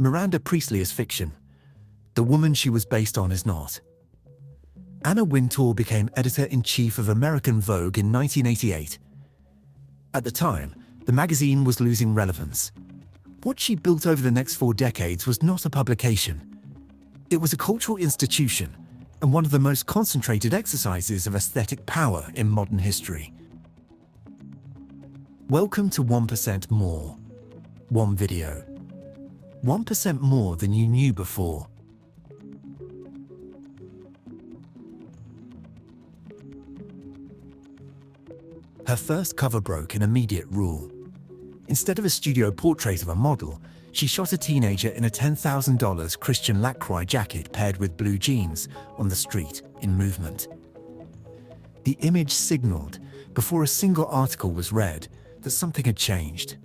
Miranda Priestly is fiction. The woman she was based on is not. Anna Wintour became editor-in-chief of American Vogue in 1988. At the time, the magazine was losing relevance. What she built over the next 4 decades was not a publication. It was a cultural institution and one of the most concentrated exercises of aesthetic power in modern history. Welcome to 1% More. One video. 1% more than you knew before. Her first cover broke an immediate rule. Instead of a studio portrait of a model, she shot a teenager in a $10,000 Christian Lacroix jacket paired with blue jeans on the street in movement. The image signaled, before a single article was read, that something had changed.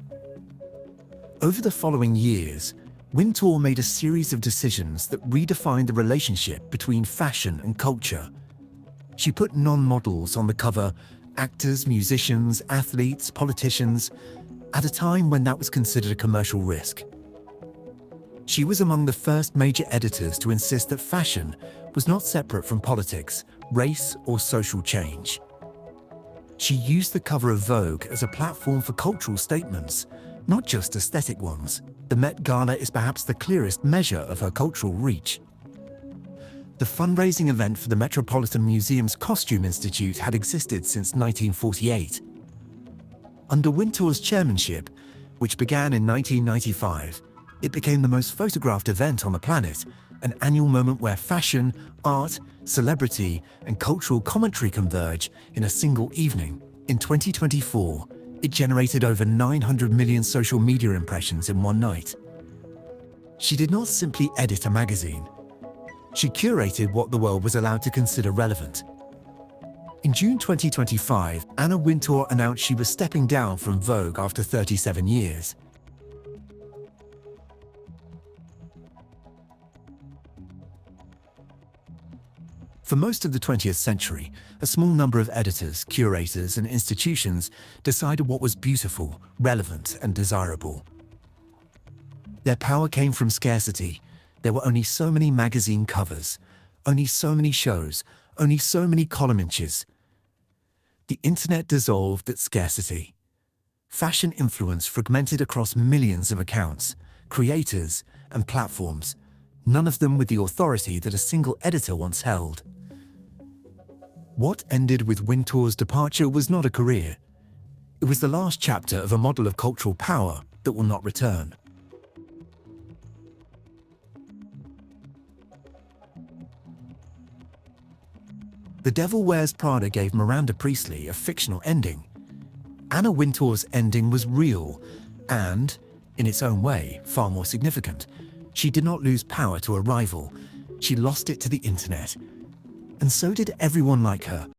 Over the following years, Wintour made a series of decisions that redefined the relationship between fashion and culture. She put non-models on the cover, actors, musicians, athletes, politicians, at a time when that was considered a commercial risk. She was among the first major editors to insist that fashion was not separate from politics, race, or social change. She used the cover of Vogue as a platform for cultural statements, not just aesthetic ones. The Met Gala is perhaps the clearest measure of her cultural reach. The fundraising event for the Metropolitan Museum's Costume Institute had existed since 1948. Under Wintour's chairmanship, which began in 1995, it became the most photographed event on the planet, an annual moment where fashion, art, celebrity, and cultural commentary converge in a single evening. In 2024, it generated over 900 million social media impressions in one night. She did not simply edit a magazine. She curated what the world was allowed to consider relevant. In June 2025, Anna Wintour announced she was stepping down from Vogue after 37 years. For most of the 20th century, a small number of editors, curators, and institutions decided what was beautiful, relevant, and desirable. Their power came from scarcity. There were only so many magazine covers, only so many shows, only so many column inches. The internet dissolved that scarcity. Fashion influence fragmented across millions of accounts, creators, and platforms, none of them with the authority that a single editor once held. What ended with Wintour's departure was not a career. It was the last chapter of a model of cultural power that will not return. The Devil Wears Prada gave Miranda Priestly a fictional ending. Anna Wintour's ending was real and, in its own way, far more significant. She did not lose power to a rival. She lost it to the internet. And so did everyone like her.